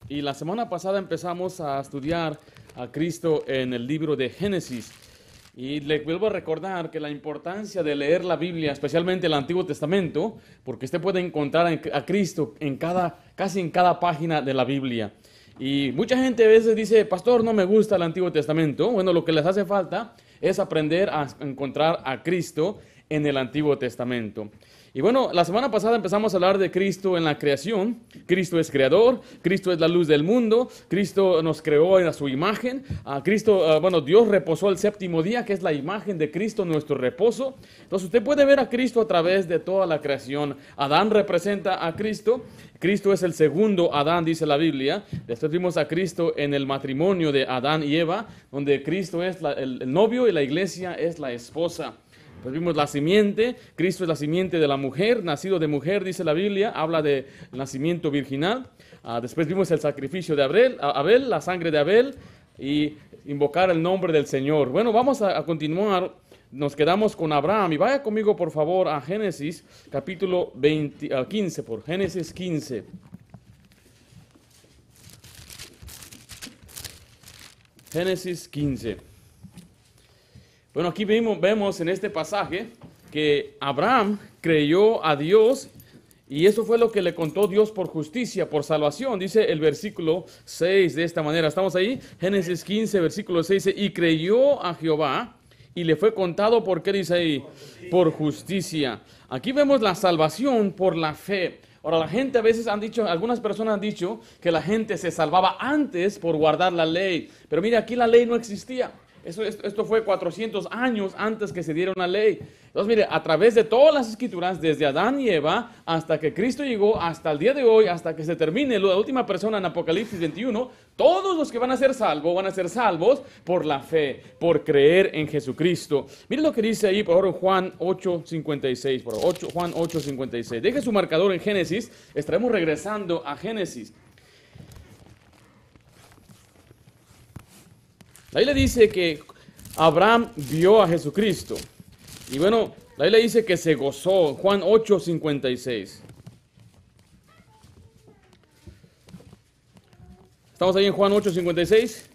Y la semana pasada empezamos a estudiar a Cristo en el libro de Génesis. Y le vuelvo a recordar que la importancia de leer la Biblia, especialmente el Antiguo Testamento, porque usted puede encontrar a Cristo casi en cada página de la Biblia. Y mucha gente a veces dice, pastor, no me gusta el Antiguo Testamento. Bueno, lo que les hace falta es aprender a encontrar a Cristo en el Antiguo Testamento. Y bueno, la semana pasada empezamos a hablar de Cristo en la creación. Cristo es creador, Cristo es la luz del mundo, Cristo nos creó a su imagen. Dios reposó el séptimo día, que es la imagen de Cristo, nuestro reposo. Entonces usted puede ver a Cristo a través de toda la creación. Adán representa a Cristo. Cristo es el segundo Adán, dice la Biblia. Después vimos a Cristo en el matrimonio de Adán y Eva, donde Cristo es el novio y la iglesia es la esposa. Pues vimos la simiente, Cristo es la simiente de la mujer, nacido de mujer, dice la Biblia, habla de nacimiento virginal. Después vimos el sacrificio de Abel, la sangre de Abel y invocar el nombre del Señor. Bueno, vamos a continuar, nos quedamos con Abraham y vaya conmigo por favor a Génesis capítulo 15, por Génesis 15. Génesis 15. Bueno, aquí vemos en este pasaje que Abraham creyó a Dios y eso fue lo que le contó Dios por justicia, por salvación. Dice el versículo 6 de esta manera. ¿Estamos ahí? Génesis 15, versículo 6 dice, y creyó a Jehová y le fue contado, ¿por qué dice ahí? Por justicia. Aquí vemos la salvación por la fe. Ahora, la gente a veces algunas personas han dicho que la gente se salvaba antes por guardar la ley. Pero mire, aquí la ley no existía. Esto fue 400 años antes que se diera una ley. Entonces, mire, a través de todas las escrituras, desde Adán y Eva, hasta que Cristo llegó, hasta el día de hoy, hasta que se termine la última persona en Apocalipsis 21, todos los que van a ser salvos por la fe, por creer en Jesucristo. Mire lo que dice ahí, por favor, Juan 8:56. Juan 8:56. Deje su marcador en Génesis. Estaremos regresando a Génesis. La Biblia dice que Abraham vio a Jesucristo. Y bueno, la Biblia dice que se gozó. Juan 8:56. ¿Estamos ahí en Juan 8:56?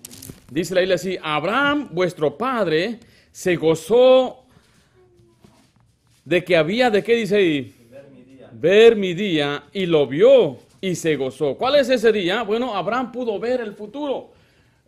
Dice la Biblia así, Abraham, vuestro padre, se gozó de que había, ¿de qué dice ahí? Ver mi día, y lo vio y se gozó. ¿Cuál es ese día? Bueno, Abraham pudo ver el futuro.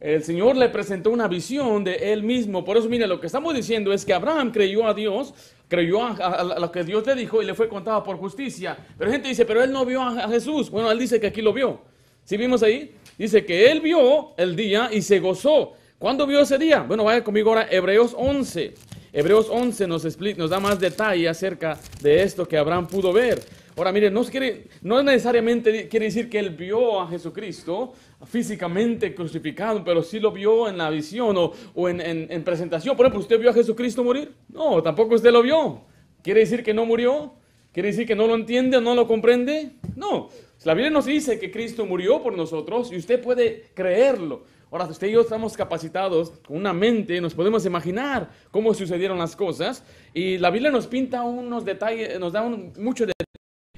El Señor le presentó una visión de Él mismo. Por eso, mire, lo que estamos diciendo es que Abraham creyó a Dios, creyó a lo que Dios le dijo y le fue contado por justicia. Pero gente dice, pero él no vio a Jesús. Bueno, él dice que aquí lo vio. ¿Sí vimos ahí? Dice que él vio el día y se gozó. ¿Cuándo vio ese día? Bueno, vaya conmigo ahora a Hebreos 11. Hebreos 11 nos da más detalle acerca de esto que Abraham pudo ver. Ahora, mire, no necesariamente quiere decir que él vio a Jesucristo físicamente crucificado, pero sí lo vio en la visión o en presentación. Por ejemplo, ¿usted vio a Jesucristo morir? No, tampoco usted lo vio. ¿Quiere decir que no murió? ¿Quiere decir que no lo entiende o no lo comprende? No. La Biblia nos dice que Cristo murió por nosotros y usted puede creerlo. Ahora, usted y yo estamos capacitados con una mente, nos podemos imaginar cómo sucedieron las cosas y la Biblia nos pinta unos detalles, nos da mucho detalle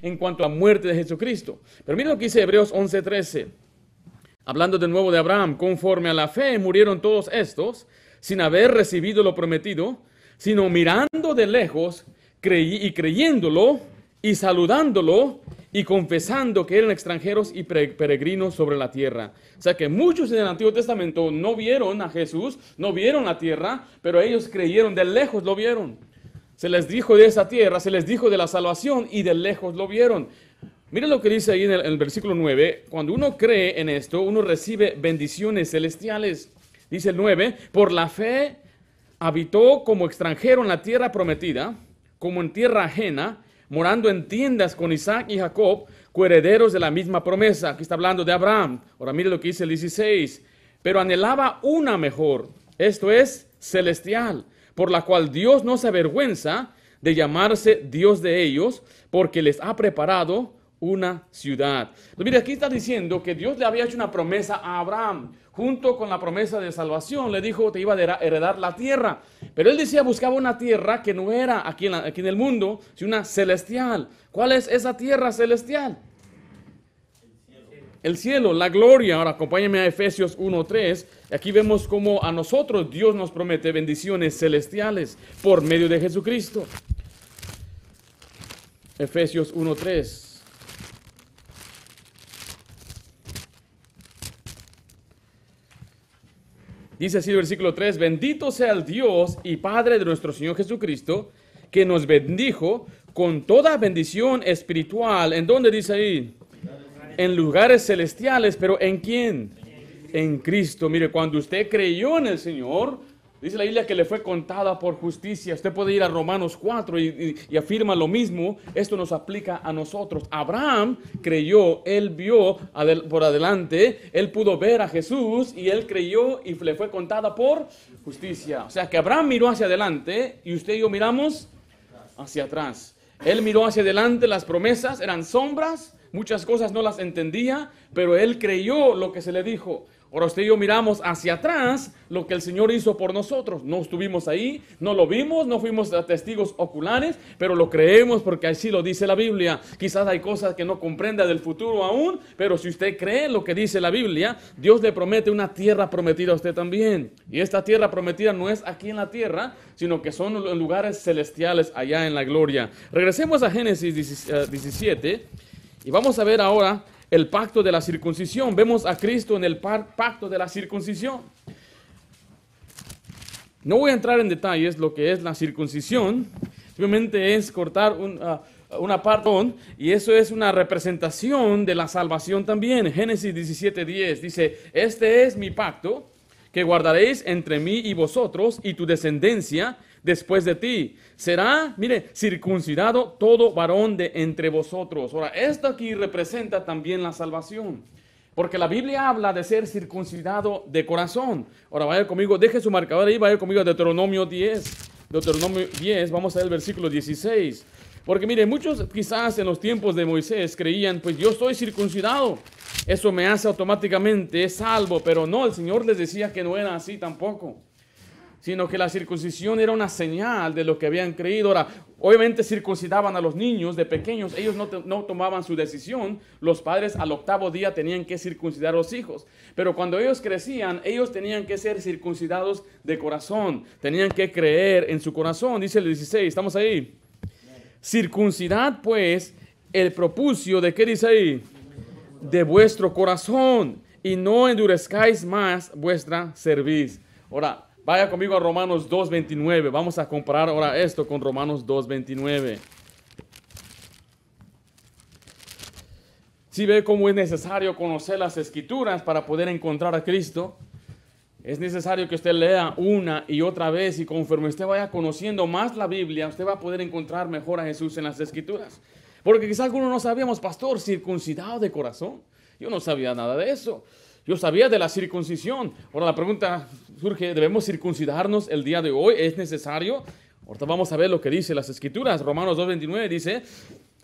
en cuanto a la muerte de Jesucristo. Pero mira lo que dice Hebreos 11:13. Hablando de nuevo de Abraham, conforme a la fe murieron todos estos, sin haber recibido lo prometido, sino mirando de lejos, creyéndolo y saludándolo y confesando que eran extranjeros y peregrinos sobre la tierra. O sea que muchos en el Antiguo Testamento no vieron a Jesús, no vieron la tierra, pero ellos creyeron, de lejos lo vieron. Se les dijo de esa tierra, se les dijo de la salvación y de lejos lo vieron. Miren lo que dice ahí en el versículo 9. Cuando uno cree en esto, uno recibe bendiciones celestiales. Dice el 9, por la fe habitó como extranjero en la tierra prometida, como en tierra ajena, morando en tiendas con Isaac y Jacob, coherederos de la misma promesa. Aquí está hablando de Abraham. Ahora mire lo que dice el 16. Pero anhelaba una mejor, esto es celestial, por la cual Dios no se avergüenza de llamarse Dios de ellos, porque les ha preparado una ciudad. Entonces, mire, aquí está diciendo que Dios le había hecho una promesa a Abraham, junto con la promesa de salvación. Le dijo, te iba a heredar la tierra. Pero él decía, buscaba una tierra que no era aquí en el mundo, sino una celestial. ¿Cuál es esa tierra celestial? el cielo, la gloria. Ahora acompáñame a Efesios 1:3. Aquí vemos cómo a nosotros Dios nos promete bendiciones celestiales por medio de Jesucristo. Efesios 1:3. Dice así el versículo 3, bendito sea el Dios y Padre de nuestro Señor Jesucristo, que nos bendijo con toda bendición espiritual. ¿En dónde dice ahí? En lugares celestiales, pero ¿en quién? En Cristo. Mire, cuando usted creyó en el Señor, dice la Biblia que le fue contada por justicia. Usted puede ir a Romanos 4 y afirma lo mismo. Esto nos aplica a nosotros. Abraham creyó, él vio por adelante, él pudo ver a Jesús y él creyó y le fue contada por justicia. O sea que Abraham miró hacia adelante y usted y yo miramos hacia atrás. Él miró hacia adelante, las promesas eran sombras, muchas cosas no las entendía, pero él creyó lo que se le dijo. Ahora usted y yo miramos hacia atrás lo que el Señor hizo por nosotros. No estuvimos ahí, no lo vimos, no fuimos testigos oculares, pero lo creemos porque así lo dice la Biblia. Quizás hay cosas que no comprenda del futuro aún, pero si usted cree lo que dice la Biblia, Dios le promete una tierra prometida a usted también. Y esta tierra prometida no es aquí en la tierra, sino que son lugares celestiales allá en la gloria. Regresemos a Génesis 17 y vamos a ver ahora el pacto de la circuncisión. Vemos a Cristo en el pacto de la circuncisión. No voy a entrar en detalles lo que es la circuncisión. Simplemente es cortar una parte, y eso es una representación de la salvación también. Génesis 17:10 dice, este es mi pacto que guardaréis entre mí y vosotros y tu descendencia después de ti. Será, mire, circuncidado todo varón de entre vosotros. Ahora, esto aquí representa también la salvación, porque la Biblia habla de ser circuncidado de corazón. Ahora, vaya conmigo, deje su marcador ahí, vaya conmigo a Deuteronomio 10. Deuteronomio 10, vamos a ver el versículo 16. Porque mire, muchos quizás en los tiempos de Moisés creían, pues yo estoy circuncidado, eso me hace automáticamente salvo, pero no, el Señor les decía que no era así tampoco, sino que la circuncisión era una señal de lo que habían creído. Ahora, obviamente circuncidaban a los niños de pequeños, ellos no tomaban su decisión, los padres al 8º día tenían que circuncidar a los hijos, pero cuando ellos crecían, ellos tenían que ser circuncidados de corazón, tenían que creer en su corazón. Dice el 16, ¿estamos ahí? Circuncidad pues el propucio de, ¿qué dice ahí? De vuestro corazón, y no endurezcáis más vuestra cerviz. Ahora, vaya conmigo a Romanos 2:29. Vamos a comparar ahora esto con Romanos 2:29. Si ve cómo es necesario conocer las Escrituras para poder encontrar a Cristo. Es necesario que usted lea una y otra vez, y conforme usted vaya conociendo más la Biblia, usted va a poder encontrar mejor a Jesús en las Escrituras. Porque quizás algunos no sabíamos, pastor, circuncidado de corazón. Yo no sabía nada de eso. Yo sabía de la circuncisión. Ahora la pregunta surge, ¿debemos circuncidarnos el día de hoy? ¿Es necesario? Ahorita vamos a ver lo que dice las Escrituras. Romanos 2:29 dice,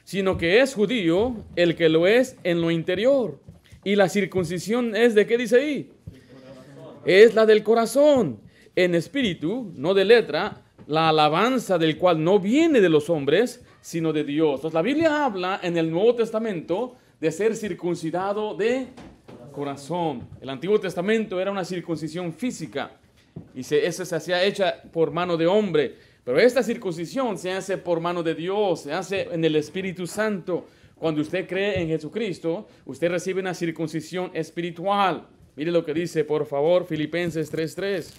sino que es judío el que lo es en lo interior. Y la circuncisión es ¿de qué dice ahí? Es la del corazón, en espíritu, no de letra, la alabanza del cual no viene de los hombres, sino de Dios. Entonces la Biblia habla en el Nuevo Testamento de ser circuncidado de corazón. El Antiguo Testamento era una circuncisión física y esa se hacía hecha por mano de hombre, pero esta circuncisión se hace por mano de Dios, se hace en el Espíritu Santo. Cuando usted cree en Jesucristo, usted recibe una circuncisión espiritual. Mire lo que dice, por favor, Filipenses 3:3.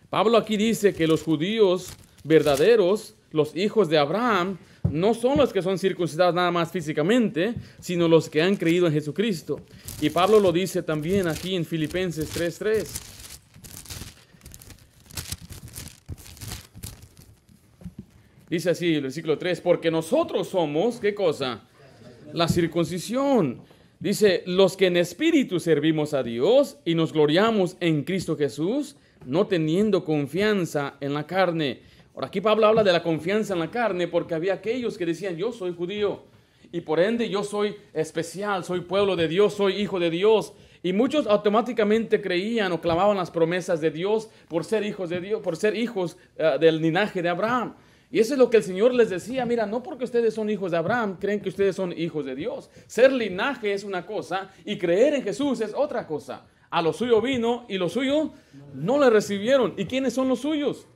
Pablo aquí dice que los judíos verdaderos, los hijos de Abraham, no son los que son circuncidados nada más físicamente, sino los que han creído en Jesucristo. Y Pablo lo dice también aquí en Filipenses 3:3. Dice así el versículo 3, porque nosotros somos, ¿qué cosa? La circuncisión. Dice, los que en espíritu servimos a Dios y nos gloriamos en Cristo Jesús, no teniendo confianza en la carne. Ahora aquí Pablo habla de la confianza en la carne porque había aquellos que decían, yo soy judío y por ende yo soy especial, soy pueblo de Dios, soy hijo de Dios. Y muchos automáticamente creían o clamaban las promesas de Dios por ser hijos de Dios, por ser hijos del linaje de Abraham. Y eso es lo que el Señor les decía, mira, no porque ustedes son hijos de Abraham, creen que ustedes son hijos de Dios. Ser linaje es una cosa y creer en Jesús es otra cosa. A lo suyo vino y los suyos no le recibieron. ¿Y quiénes son los suyos?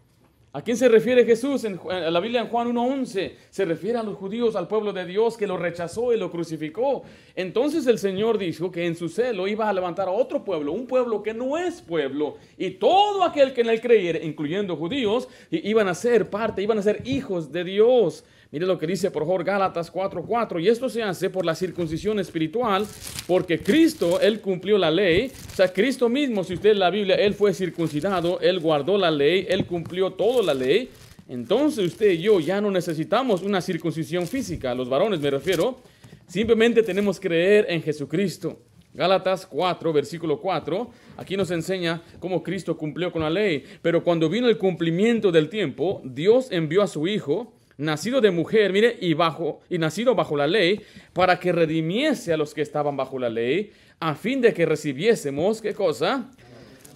¿A quién se refiere Jesús? En la Biblia en Juan 1:11 se refiere a los judíos, al pueblo de Dios que lo rechazó y lo crucificó. Entonces el Señor dijo que en su celo iba a levantar a otro pueblo, un pueblo que no es pueblo. Y todo aquel que en él creyera, incluyendo judíos, iban a ser parte, iban a ser hijos de Dios. Mire lo que dice por favor Gálatas 4:4. Y esto se hace por la circuncisión espiritual, porque Cristo, Él cumplió la ley. O sea, Cristo mismo, si usted lee la Biblia, Él fue circuncidado, Él guardó la ley, Él cumplió toda la ley. Entonces usted y yo ya no necesitamos una circuncisión física, los varones me refiero. Simplemente tenemos que creer en Jesucristo. Gálatas 4, versículo 4, aquí nos enseña cómo Cristo cumplió con la ley. Pero cuando vino el cumplimiento del tiempo, Dios envió a su Hijo, nacido de mujer, mire, y nacido bajo la ley, para que redimiese a los que estaban bajo la ley, a fin de que recibiésemos, ¿qué cosa?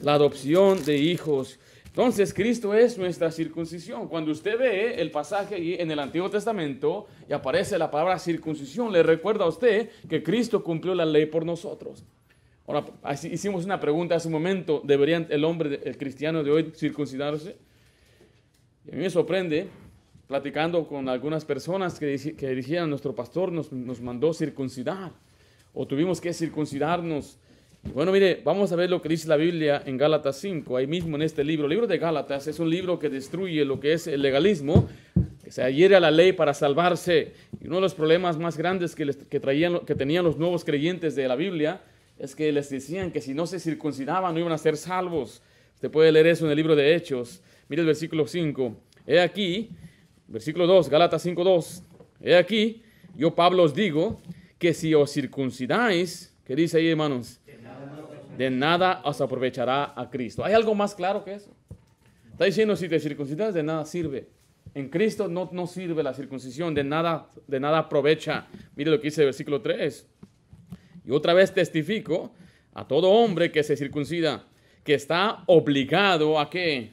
La adopción de hijos. Entonces, Cristo es nuestra circuncisión. Cuando usted ve el pasaje ahí en el Antiguo Testamento y aparece la palabra circuncisión, le recuerda a usted que Cristo cumplió la ley por nosotros. Ahora, hicimos una pregunta hace un momento, ¿deberían el cristiano de hoy circuncidarse? Y a mí me sorprende, platicando con algunas personas que dijeron, nuestro pastor nos mandó circuncidar, o tuvimos que circuncidarnos. Y bueno, mire, vamos a ver lo que dice la Biblia en Gálatas 5, ahí mismo en este libro. El libro de Gálatas es un libro que destruye lo que es el legalismo, que se adhiere a la ley para salvarse. Y uno de los problemas más grandes que tenían los nuevos creyentes de la Biblia es que les decían que si no se circuncidaban no iban a ser salvos. Usted puede leer eso en el libro de Hechos. Mire el versículo 5. He aquí, versículo 2, Gálatas 5:2. He aquí, yo Pablo os digo que si os circuncidáis, ¿qué dice ahí, hermanos? De nada os aprovechará a Cristo. ¿Hay algo más claro que eso? Está diciendo, si te circuncidas, de nada sirve. En Cristo no sirve la circuncisión, de nada aprovecha. Mire lo que dice el versículo 3. Y otra vez testifico a todo hombre que se circuncida, que está obligado ¿a qué?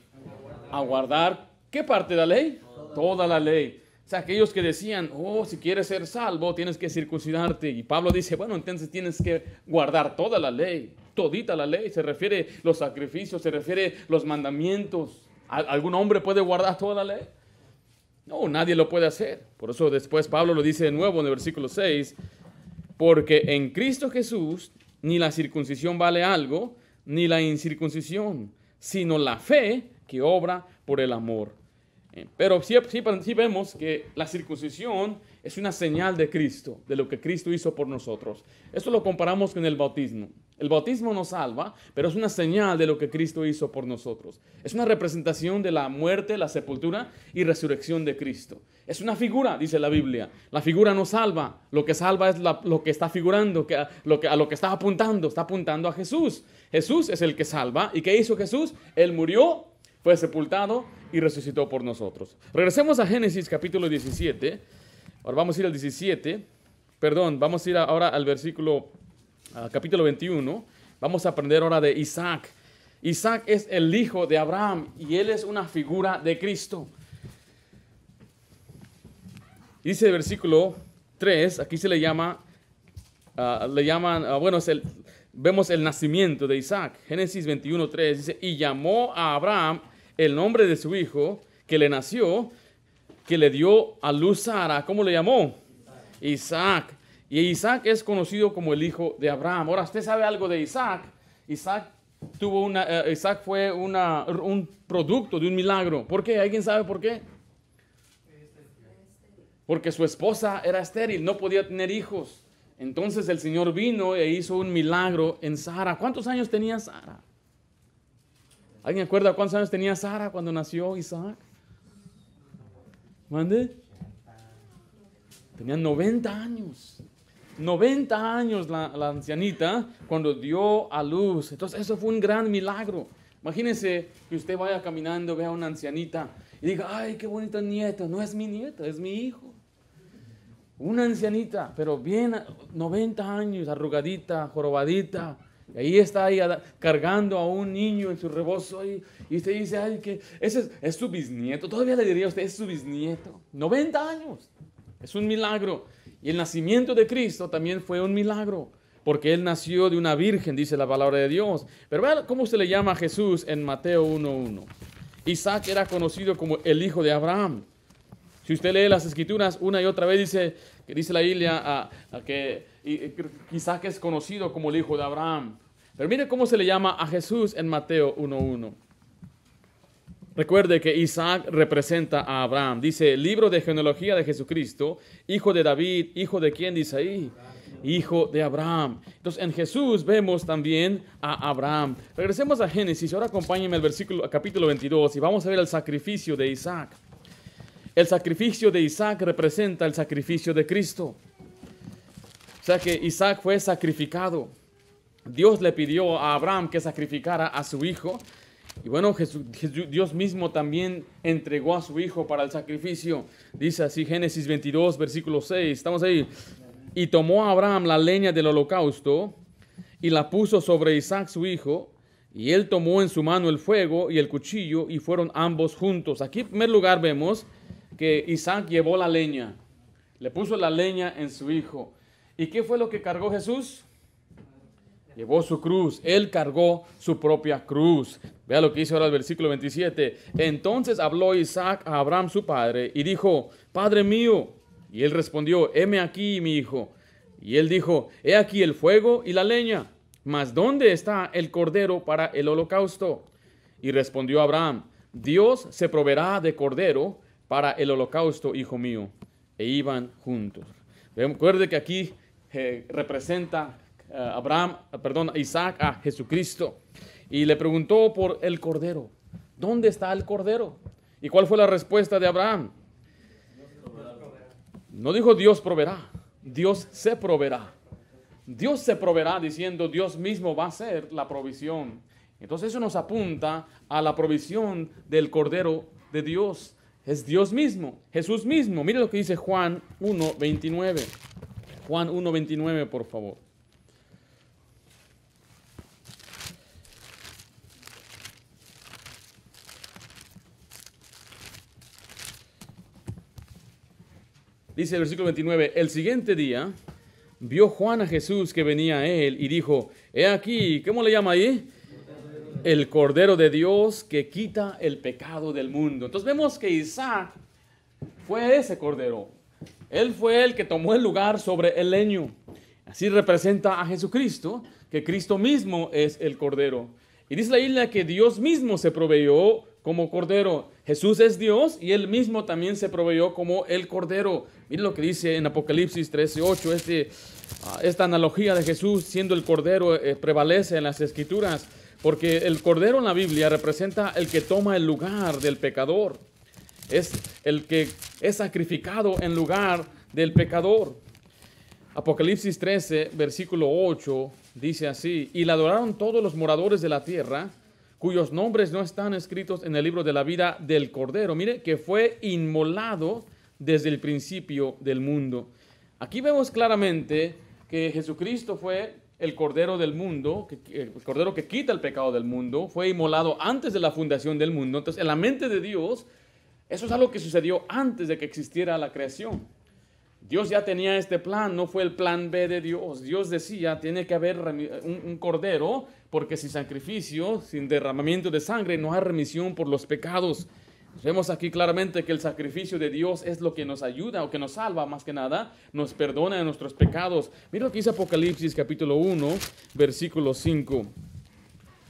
A guardar, ¿qué parte de la ley? Toda la ley. O sea, aquellos que decían, si quieres ser salvo, tienes que circuncidarte. Y Pablo dice, bueno, entonces tienes que guardar toda la ley, todita la ley. Se refiere los sacrificios, se refiere los mandamientos. ¿Algún hombre puede guardar toda la ley? No, nadie lo puede hacer. Por eso después Pablo lo dice de nuevo en el versículo 6, porque en Cristo Jesús ni la circuncisión vale algo, ni la incircuncisión, sino la fe que obra por el amor. Pero sí vemos que la circuncisión es una señal de Cristo, de lo que Cristo hizo por nosotros. Esto lo comparamos con el bautismo. El bautismo nos salva, pero es una señal de lo que Cristo hizo por nosotros. Es una representación de la muerte, la sepultura y resurrección de Cristo. Es una figura, dice la Biblia. La figura no salva. Lo que salva es lo que está figurando, a lo que está apuntando a Jesús. Jesús es el que salva. ¿Y qué hizo Jesús? Él murió, fue sepultado y resucitó por nosotros. Regresemos a Génesis capítulo 17. Ahora vamos a ir al 17. Vamos a ir ahora al versículo, capítulo 21. Vamos a aprender ahora de Isaac. Isaac es el hijo de Abraham y él es una figura de Cristo. Dice el versículo 3, aquí se le llaman, vemos el nacimiento de Isaac. Génesis 21:3 dice, y llamó a Abraham el nombre de su hijo que le nació, que le dio a luz Sara. ¿Cómo le llamó? Isaac. Y Isaac es conocido como el hijo de Abraham. Ahora, ¿usted sabe algo de Isaac? Isaac fue un producto de un milagro. ¿Por qué? ¿Alguien sabe por qué? Porque su esposa era estéril, no podía tener hijos. Entonces el Señor vino e hizo un milagro en Sara. ¿Cuántos años tenía Sara? ¿Alguien acuerda cuántos años tenía Sara cuando nació Isaac? ¿Mande? Tenía 90 años. 90 años la ancianita cuando dio a luz. Entonces eso fue un gran milagro. Imagínense que usted vaya caminando, vea a una ancianita y diga, ay, qué bonita nieta. No es mi nieta, es mi hijo. Una ancianita, pero bien, 90 años, arrugadita, jorobadita. Y ahí está cargando a un niño en su rebozo ahí, y usted dice, ay, que ese es su bisnieto. Todavía le diría a usted, es su bisnieto. 90 años. Es un milagro. Y el nacimiento de Cristo también fue un milagro, porque Él nació de una virgen, dice la palabra de Dios. Pero vea cómo se le llama a Jesús en Mateo 1:1. Isaac era conocido como el hijo de Abraham. Si usted lee las Escrituras una y otra vez, dice la Biblia que Isaac es conocido como el hijo de Abraham. Pero mire cómo se le llama a Jesús en Mateo 1:1. Recuerde que Isaac representa a Abraham. Dice, libro de genealogía de Jesucristo, hijo de David, hijo de quién dice ahí, hijo de Abraham. Entonces en Jesús vemos también a Abraham. Regresemos a Génesis. Ahora acompáñenme al capítulo 22 y vamos a ver el sacrificio de Isaac. El sacrificio de Isaac representa el sacrificio de Cristo. O sea que Isaac fue sacrificado. Dios le pidió a Abraham que sacrificara a su hijo. Y bueno, Dios mismo también entregó a su hijo para el sacrificio. Dice así Génesis 22, versículo 6. Estamos ahí. Y tomó a Abraham la leña del holocausto y la puso sobre Isaac su hijo. Y él tomó en su mano el fuego y el cuchillo y fueron ambos juntos. Aquí en primer lugar vemos que Isaac llevó la leña. Le puso la leña en su hijo. ¿Y qué fue lo que cargó Jesús? Llevó su cruz. Él cargó su propia cruz. Vea lo que dice ahora el versículo 27. Entonces habló Isaac a Abraham su padre y dijo, Padre mío. Y él respondió, heme aquí, mi hijo. Y él dijo, he aquí el fuego y la leña, mas ¿dónde está el cordero para el holocausto? Y respondió Abraham, Dios se proveerá de cordero para el holocausto, hijo mío. E iban juntos. Recuerde que aquí representa Isaac a Jesucristo. Y le preguntó por el cordero. ¿Dónde está el cordero? ¿Y cuál fue la respuesta de Abraham? No dijo Dios proveerá, Dios se proveerá. Dios se proveerá diciendo Dios mismo va a ser la provisión. Entonces eso nos apunta a la provisión del Cordero de Dios. Es Dios mismo, Jesús mismo. Mire lo que dice Juan 1:29. Juan 1:29, por favor. Dice el versículo 29, el siguiente día vio Juan a Jesús que venía a él y dijo, he aquí, ¿cómo le llama ahí? El Cordero de Dios que quita el pecado del mundo. Entonces vemos que Isaac fue ese Cordero. Él fue el que tomó el lugar sobre el leño. Así representa a Jesucristo, que Cristo mismo es el Cordero. Y dice la Biblia que Dios mismo se proveyó como Cordero. Jesús es Dios y Él mismo también se proveyó como el Cordero. Mire lo que dice en Apocalipsis 13:8. Esta analogía de Jesús siendo el Cordero prevalece en las Escrituras. Porque el Cordero en la Biblia representa el que toma el lugar del pecador. Es el que es sacrificado en lugar del pecador. Apocalipsis 13, versículo 8, dice así, y le adoraron todos los moradores de la tierra, cuyos nombres no están escritos en el libro de la vida del Cordero. Mire, que fue inmolado desde el principio del mundo. Aquí vemos claramente que Jesucristo fue el Cordero del mundo, el Cordero que quita el pecado del mundo, fue inmolado antes de la fundación del mundo. Entonces, en la mente de Dios, eso es algo que sucedió antes de que existiera la creación. Dios ya tenía este plan, no fue el plan B de Dios. Dios decía, tiene que haber un cordero, porque sin sacrificio, sin derramamiento de sangre, no hay remisión por los pecados. Vemos aquí claramente que el sacrificio de Dios es lo que nos ayuda o que nos salva más que nada, nos perdona de nuestros pecados. Mira lo que dice Apocalipsis capítulo 1, versículo 5.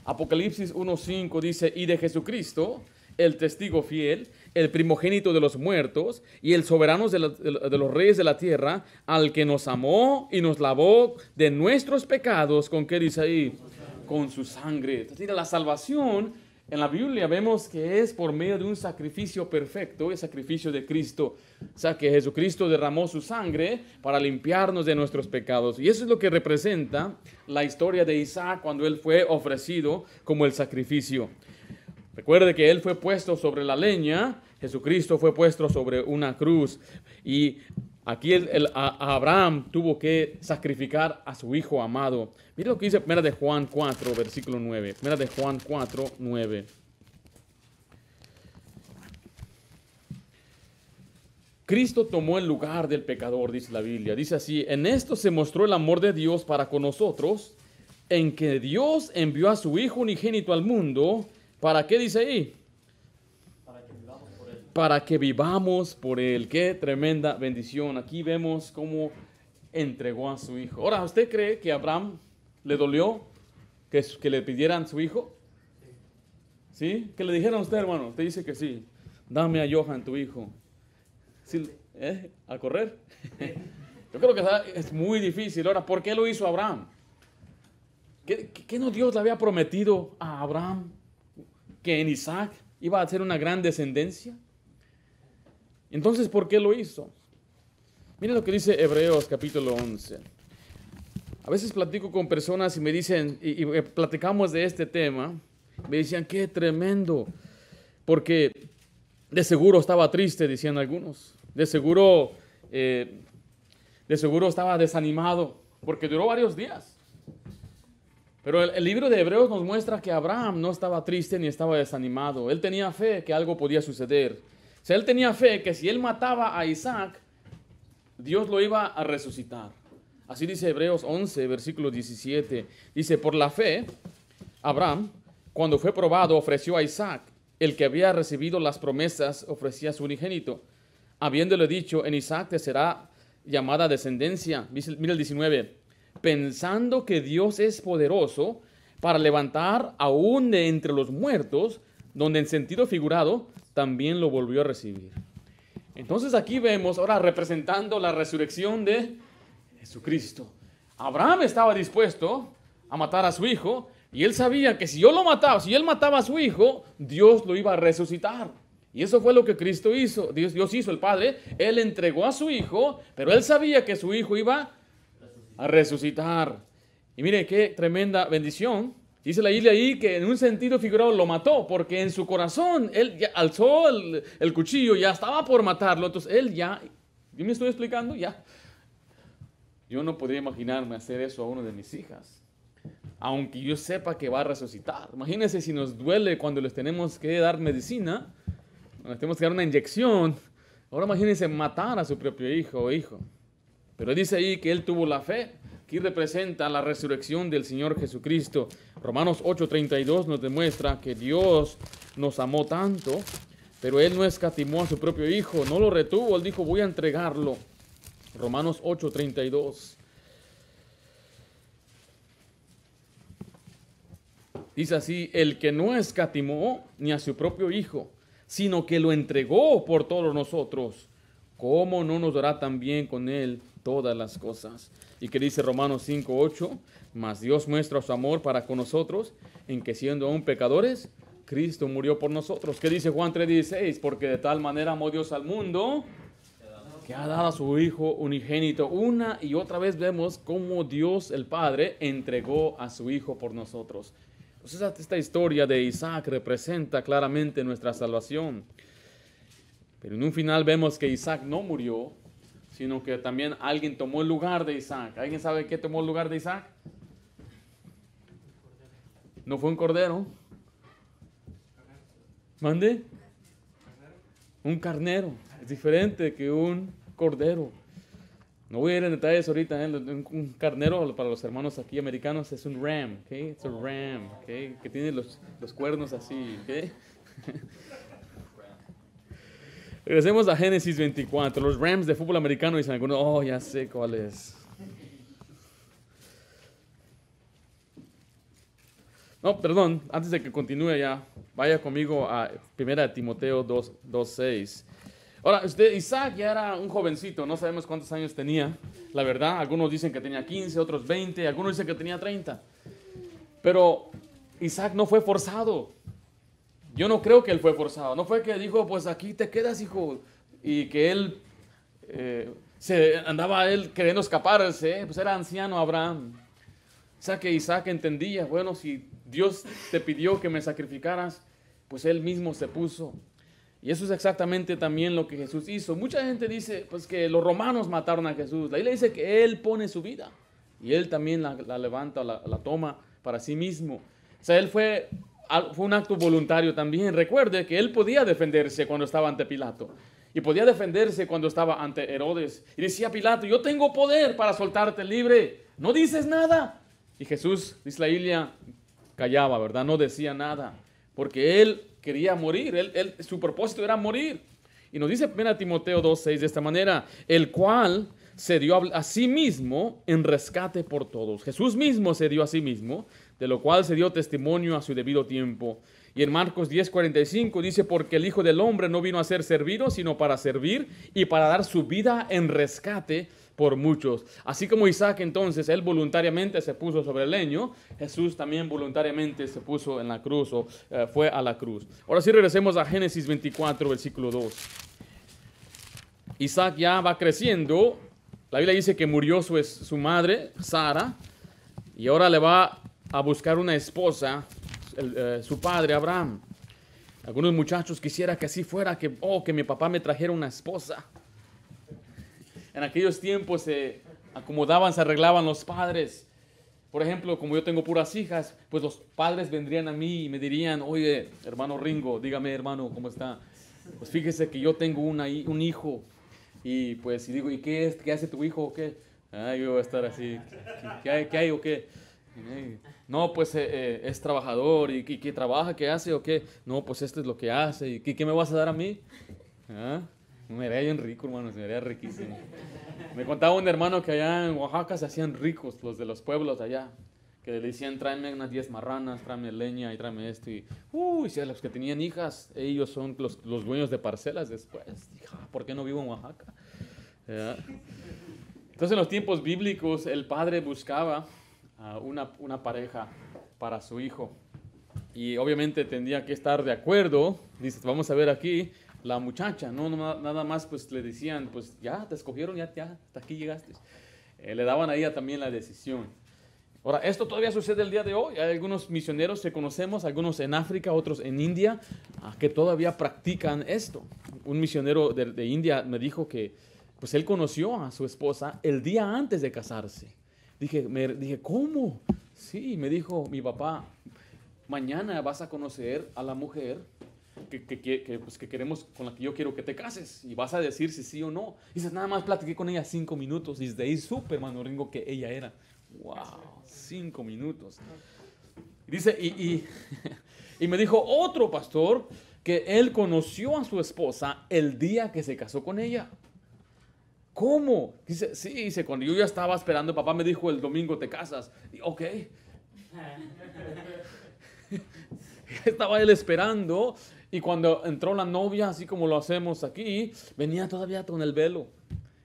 Apocalipsis 1:5 dice, y de Jesucristo, el testigo fiel, el primogénito de los muertos y el soberano de los reyes de la tierra, al que nos amó y nos lavó de nuestros pecados, ¿con qué dice ahí? Con su sangre. Entonces, la salvación en la Biblia vemos que es por medio de un sacrificio perfecto, el sacrificio de Cristo. O sea, que Jesucristo derramó su sangre para limpiarnos de nuestros pecados. Y eso es lo que representa la historia de Isaac cuando él fue ofrecido como el sacrificio. Recuerde que él fue puesto sobre la leña, Jesucristo fue puesto sobre una cruz. Y Aquí Abraham tuvo que sacrificar a su hijo amado. Mira lo que dice 1 de Juan 4, versículo 9. 1 de Juan 4, 9. Cristo tomó el lugar del pecador, dice la Biblia. Dice así, en esto se mostró el amor de Dios para con nosotros, en que Dios envió a su Hijo unigénito al mundo. ¿Para qué dice ahí? Para que vivamos por Él. Qué tremenda bendición. Aquí vemos cómo entregó a su hijo. Ahora, ¿usted cree que a Abraham le dolió que le pidieran su hijo? ¿Sí? ¿Qué le dijeron a usted, hermano? Usted dice que sí. Dame a Johan, tu hijo. ¿Sí? ¿A correr? Yo creo que es muy difícil. Ahora, ¿por qué lo hizo Abraham? ¿Qué no Dios le había prometido a Abraham? Que en Isaac iba a ser una gran descendencia. Entonces, ¿por qué lo hizo? Miren lo que dice Hebreos capítulo 11. A veces platico con personas y me dicen, y platicamos de este tema, me decían, qué tremendo, porque de seguro estaba triste, decían algunos. De seguro estaba desanimado, porque duró varios días. Pero el libro de Hebreos nos muestra que Abraham no estaba triste ni estaba desanimado. Él tenía fe que algo podía suceder. O sea, él tenía fe que si él mataba a Isaac, Dios lo iba a resucitar. Así dice Hebreos 11, versículo 17. Dice, por la fe, Abraham, cuando fue probado, ofreció a Isaac. El que había recibido las promesas ofrecía a su unigénito. Habiéndole dicho, en Isaac te será llamada descendencia. Mira el 19. Pensando que Dios es poderoso para levantar aún de entre los muertos, donde en sentido figurado también lo volvió a recibir. Entonces aquí vemos ahora representando la resurrección de Jesucristo. Abraham estaba dispuesto a matar a su hijo y él sabía que si él mataba a su hijo, Dios lo iba a resucitar. Y eso fue lo que Cristo hizo. Dios hizo, el Padre. Él entregó a su hijo, pero él sabía que su hijo iba a resucitar. Y mire qué tremenda bendición. Dice la Biblia ahí que en un sentido figurado lo mató, porque en su corazón él ya alzó el cuchillo, ya estaba por matarlo. Entonces él ya, ¿yo me estoy explicando? Ya. Yo no podría imaginarme hacer eso a una de mis hijas, aunque yo sepa que va a resucitar. Imagínense si nos duele cuando les tenemos que dar medicina, les tenemos que dar una inyección. Ahora imagínense matar a su propio hijo o hijo. Pero dice ahí que él tuvo la fe. Aquí representa la resurrección del Señor Jesucristo. Romanos 8:32 nos demuestra que Dios nos amó tanto, pero Él no escatimó a su propio Hijo, no lo retuvo, Él dijo, voy a entregarlo. Romanos 8:32. Dice así, el que no escatimó ni a su propio Hijo, sino que lo entregó por todos nosotros, ¿cómo no nos dará también con Él todas las cosas? Y que dice Romanos 5:8, mas Dios muestra su amor para con nosotros, en que siendo aún pecadores, Cristo murió por nosotros. ¿Qué dice Juan 3:16? Porque de tal manera amó Dios al mundo, que ha dado a su Hijo unigénito. Una y otra vez vemos cómo Dios el Padre entregó a su Hijo por nosotros. Entonces esta historia de Isaac representa claramente nuestra salvación. Pero en un final vemos que Isaac no murió, sino que también alguien tomó el lugar de Isaac. ¿Alguien sabe qué tomó el lugar de Isaac? ¿No fue un cordero? ¿Mande? Un carnero. Es diferente que un cordero. No voy a ir en detalles ahorita. Un carnero para los hermanos aquí americanos es un ram. ¿Okay? Es un ram. ¿Okay? Que tiene los cuernos así. ¿Okay? Regresemos a Génesis 24. Los Rams de fútbol americano dicen algunos, oh, ya sé cuál es. No, perdón, antes de que continúe ya, vaya conmigo a 1 Timoteo 2:6. Ahora, Isaac ya era un jovencito, no sabemos cuántos años tenía, la verdad. Algunos dicen que tenía 15, otros 20, algunos dicen que tenía 30. Pero Isaac no fue forzado. Yo no creo que él fue forzado. No fue que dijo, pues aquí te quedas, hijo. Y que él andaba queriendo escaparse. Pues era anciano Abraham. O sea que Isaac entendía, bueno, si Dios te pidió que me sacrificaras, pues él mismo se puso. Y eso es exactamente también lo que Jesús hizo. Mucha gente dice pues, que los romanos mataron a Jesús. La Biblia dice que Él pone su vida y Él también la levanta, la toma para sí mismo. O sea, Él fue un acto voluntario también. Recuerde que Él podía defenderse cuando estaba ante Pilato. Y podía defenderse cuando estaba ante Herodes. Y decía a Pilato, yo tengo poder para soltarte libre. No dices nada. Y Jesús, dice la Biblia, callaba, ¿verdad? No decía nada. Porque Él quería morir. Su propósito era morir. Y nos dice 1 Timoteo 2:6 de esta manera, el cual se dio a sí mismo en rescate por todos. Jesús mismo se dio a sí mismo, de lo cual se dio testimonio a su debido tiempo. Y en Marcos 10:45 dice, porque el Hijo del Hombre no vino a ser servido, sino para servir y para dar su vida en rescate por muchos. Así como Isaac entonces, él voluntariamente se puso sobre el leño, Jesús también voluntariamente se puso en la cruz o fue a la cruz. Ahora sí regresemos a Génesis 24, versículo 2. Isaac ya va creciendo. La Biblia dice que murió su madre, Sara, y ahora le va a buscar una esposa, su padre, Abraham. Algunos muchachos quisiera que así fuera, que mi papá me trajera una esposa. En aquellos tiempos se acomodaban, se arreglaban los padres. Por ejemplo, como yo tengo puras hijas, pues los padres vendrían a mí y me dirían, oye, hermano Ringo, dígame, hermano, ¿cómo está? Pues fíjese que yo tengo un hijo. Y pues, y digo, ¿y qué hace tu hijo o qué? Yo voy a estar así, ¿qué hay o qué? No, pues es trabajador. ¿Y qué trabaja? ¿Qué hace o qué? No, pues esto es lo que hace. ¿Y qué me vas a dar a mí? Me vería bien rico, hermano, me vería riquísimo. Me contaba un hermano que allá en Oaxaca se hacían ricos, los de los pueblos allá, que le decían, tráeme unas 10 marranas, tráeme leña y tráeme esto. Y si los que tenían hijas, ellos son los dueños de parcelas después. Dije, ¿por qué no vivo en Oaxaca? Entonces en los tiempos bíblicos el padre buscaba una pareja para su hijo. Y obviamente tendría que estar de acuerdo. Dice, vamos a ver aquí, la muchacha, no nada más pues le decían, pues ya te escogieron, ya hasta aquí llegaste. Le daban a ella también la decisión. Ahora, esto todavía sucede el día de hoy. Hay algunos misioneros que conocemos, algunos en África, otros en India, que todavía practican esto. Un misionero de India me dijo que pues él conoció a su esposa el día antes de casarse. Dije, ¿cómo? Sí, me dijo mi papá, mañana vas a conocer a la mujer que queremos, con la que yo quiero que te cases, y vas a decir si sí o no. Dices, nada más platiqué con ella 5 minutos y desde ahí supe, hermano Ringo, que ella era. Wow, 5 minutos. Dice, y me dijo otro pastor que él conoció a su esposa el día que se casó con ella. ¿Cómo? Dice, sí, dice, cuando yo ya estaba esperando, papá me dijo el domingo te casas. Y, ok. Estaba él esperando, y cuando entró la novia, así como lo hacemos aquí, venía todavía con el velo.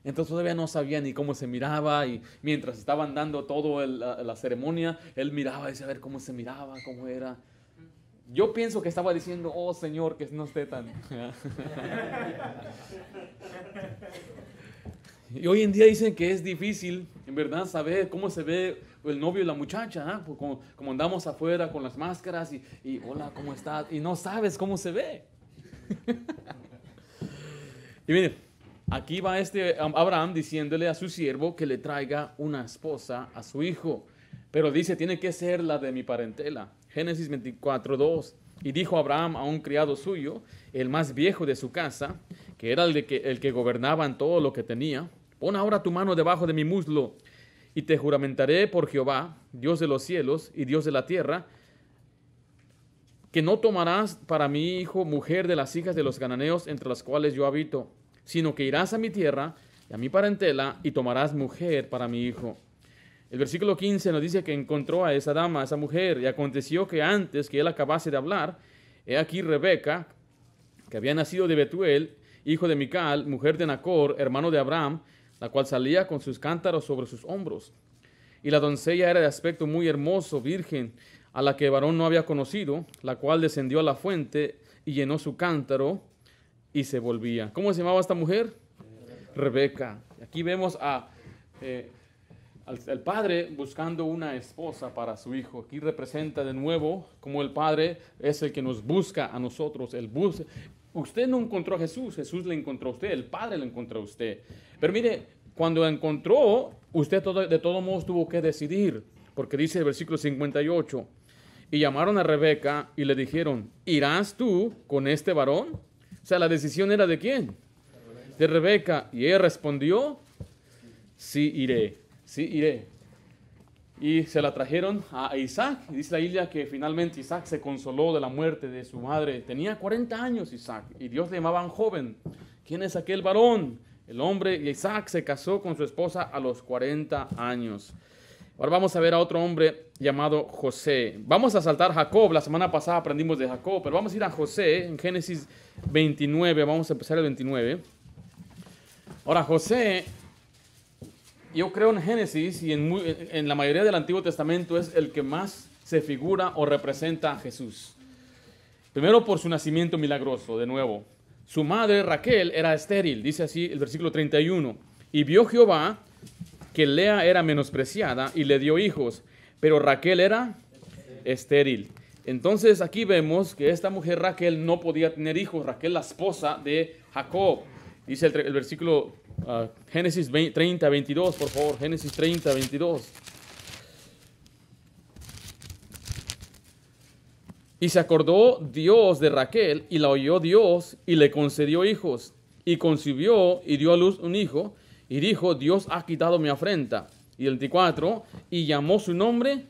Entonces todavía no sabía ni cómo se miraba, y mientras estaban dando toda la ceremonia, él miraba y decía a ver cómo se miraba, cómo era. Yo pienso que estaba diciendo, oh Señor, que no esté tan... Y hoy en día dicen que es difícil, en verdad, saber cómo se ve el novio y la muchacha, pues como andamos afuera con las máscaras y hola, ¿cómo estás? Y no sabes cómo se ve. Y miren, aquí va Abraham diciéndole a su siervo que le traiga una esposa a su hijo. Pero dice, tiene que ser la de mi parentela. Génesis 24:2. Y dijo Abraham a un criado suyo, el más viejo de su casa, que era el que gobernaba en todo lo que tenía, pon ahora tu mano debajo de mi muslo, y te juramentaré por Jehová, Dios de los cielos y Dios de la tierra, que no tomarás para mi hijo mujer de las hijas de los cananeos entre las cuales yo habito, sino que irás a mi tierra y a mi parentela y tomarás mujer para mi hijo. El versículo 15 nos dice que encontró a esa dama, a esa mujer, y aconteció que antes que él acabase de hablar, he aquí Rebeca, que había nacido de Betuel, hijo de Mical, mujer de Nacor, hermano de Abraham, la cual salía con sus cántaros sobre sus hombros. Y la doncella era de aspecto muy hermoso, virgen, a la que varón no había conocido, la cual descendió a la fuente y llenó su cántaro y se volvía. ¿Cómo se llamaba esta mujer? Rebeca. Aquí vemos al padre buscando una esposa para su hijo. Aquí representa de nuevo como el padre es el que nos busca a nosotros. usted no encontró a Jesús, Jesús le encontró a usted, el Padre le encontró a usted. Pero mire, cuando encontró, usted de todos modos tuvo que decidir, porque dice el versículo 58, y llamaron a Rebeca y le dijeron, ¿irás tú con este varón? O sea, la decisión era ¿de quién? De Rebeca. Y ella respondió, sí iré, sí iré. Y se la trajeron a Isaac. Y dice la Biblia que finalmente Isaac se consoló de la muerte de su madre. Tenía 40 años Isaac y Dios le llamaba joven. ¿Quién es aquel varón? El hombre Isaac se casó con su esposa a los 40 años. Ahora vamos a ver a otro hombre llamado José. Vamos a saltar Jacob. La semana pasada aprendimos de Jacob, pero vamos a ir a José en Génesis 29. Vamos a empezar el 29. Ahora José, yo creo en Génesis y en la mayoría del Antiguo Testamento es el que más se figura o representa a Jesús. Primero por su nacimiento milagroso, de nuevo. Su madre Raquel era estéril, dice así el versículo 31. Y vio Jehová que Lea era menospreciada y le dio hijos, pero Raquel era estéril. Entonces aquí vemos que esta mujer Raquel no podía tener hijos. Raquel, la esposa de Jacob. Dice el versículo Génesis 30, 22, por favor. Génesis 30, 22. Y se acordó Dios de Raquel y la oyó Dios y le concedió hijos. Y concibió y dio a luz un hijo y dijo, Dios ha quitado mi afrenta. Y el 24, y llamó su nombre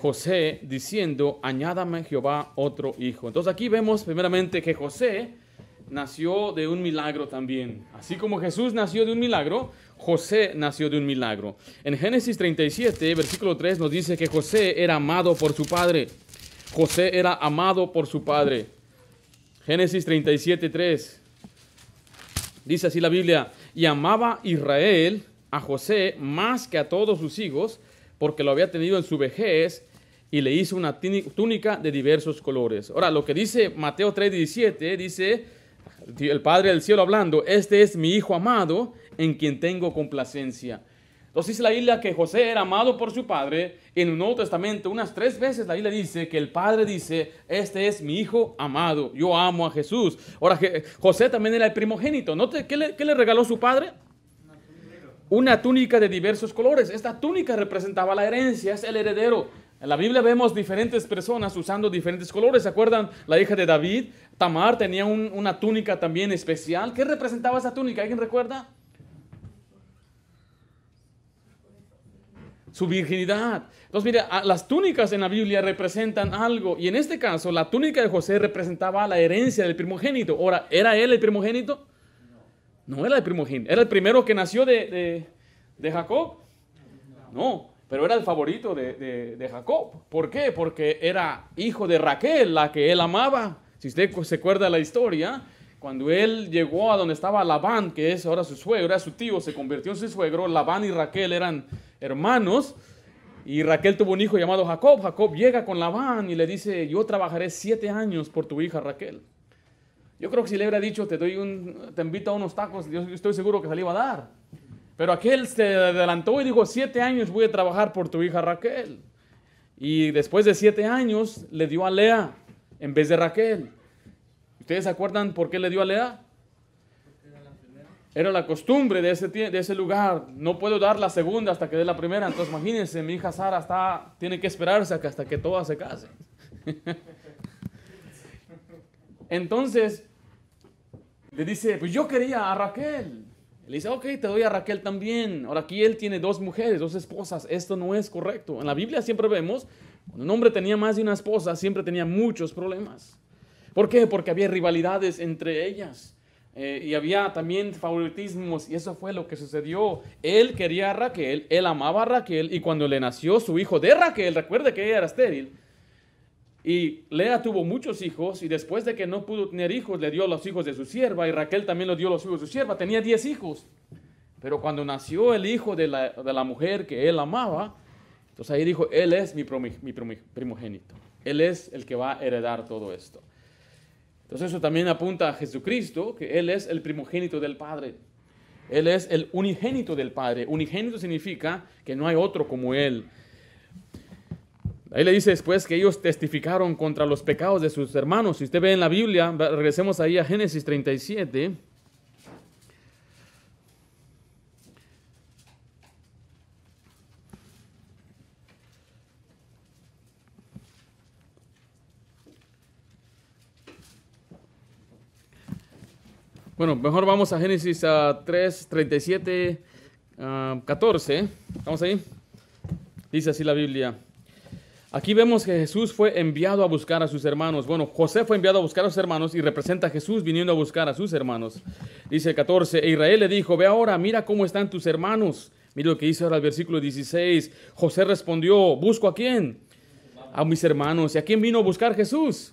José, diciendo, añádame Jehová otro hijo. Entonces aquí vemos primeramente que José nació de un milagro también. Así como Jesús nació de un milagro, José nació de un milagro. En Génesis 37, versículo 3 nos dice que José era amado por su padre. José era amado por su padre. Génesis 37, 3. Dice así la Biblia, y amaba Israel a José más que a todos sus hijos, porque lo había tenido en su vejez, y le hizo una túnica de diversos colores. Ahora, lo que dice Mateo 3:17, dice el Padre del cielo hablando, este es mi Hijo amado, en quien tengo complacencia. Entonces dice la Biblia que José era amado por su padre. En el Nuevo Testamento, unas 3 veces la Biblia dice que el Padre dice, este es mi Hijo amado, yo amo a Jesús. Ahora, José también era el primogénito. ¿Note qué le regaló su padre? Una túnica de diversos colores. Esta túnica representaba la herencia, es el heredero. En la Biblia vemos diferentes personas usando diferentes colores. ¿Se acuerdan? La hija de David, Tamar, tenía una túnica también especial. ¿Qué representaba esa túnica? ¿Alguien recuerda? Su virginidad. Entonces, mira, las túnicas en la Biblia representan algo. Y en este caso, la túnica de José representaba la herencia del primogénito. Ahora, ¿era él el primogénito? No era el primogénito. ¿Era el primero que nació de Jacob? No, pero era el favorito de Jacob. ¿Por qué? Porque era hijo de Raquel, la que él amaba. Si usted se acuerda de la historia, cuando él llegó a donde estaba Labán, que es ahora su suegro, era su tío, se convirtió en su suegro. Labán y Raquel eran hermanos, y Raquel tuvo un hijo llamado Jacob. Jacob llega con Labán y le dice, yo trabajaré 7 años por tu hija Raquel. Yo creo que si le hubiera dicho, te invito a unos tacos, yo estoy seguro que se le iba a dar. Pero aquel se adelantó y dijo, 7 años voy a trabajar por tu hija Raquel. Y después de 7 años le dio a Lea en vez de Raquel. ¿Ustedes se acuerdan por qué le dio a Lea? Era la costumbre de ese lugar. No puedo dar la segunda hasta que dé la primera. Entonces imagínense, mi hija Sara tiene que esperarse hasta que todas se casen. Entonces le dice, pues yo quería a Raquel. Le dice, ok, te doy a Raquel también. Ahora aquí él tiene 2 mujeres, 2 esposas. Esto no es correcto. En la Biblia siempre vemos, cuando un hombre tenía más de una esposa, siempre tenía muchos problemas. ¿Por qué? Porque había rivalidades entre ellas. Y había también favoritismos, y eso fue lo que sucedió. Él quería a Raquel, él amaba a Raquel, y cuando le nació su hijo de Raquel, recuerde que ella era estéril, y Lea tuvo muchos hijos, y después de que no pudo tener hijos, le dio los hijos de su sierva, y Raquel también le dio los hijos de su sierva. Tenía 10 hijos. Pero cuando nació el hijo de la mujer que él amaba, entonces ahí dijo, él es mi primogénito. Él es el que va a heredar todo esto. Entonces eso también apunta a Jesucristo, que Él es el primogénito del Padre. Él es el unigénito del Padre. Unigénito significa que no hay otro como Él. Ahí le dice después que ellos testificaron contra los pecados de sus hermanos. Si usted ve en la Biblia, regresemos ahí a Génesis 37. Bueno, mejor vamos a Génesis 3, 37, 14. ¿Estamos ahí? Dice así la Biblia. Aquí vemos que Jesús fue enviado a buscar a sus hermanos. Bueno, José fue enviado a buscar a sus hermanos y representa a Jesús viniendo a buscar a sus hermanos. Dice 14, e Israel le dijo, ve ahora, mira cómo están tus hermanos. Mira lo que dice ahora el versículo 16. José respondió, ¿busco a quién? A mis hermanos. ¿Y a quién vino a buscar Jesús?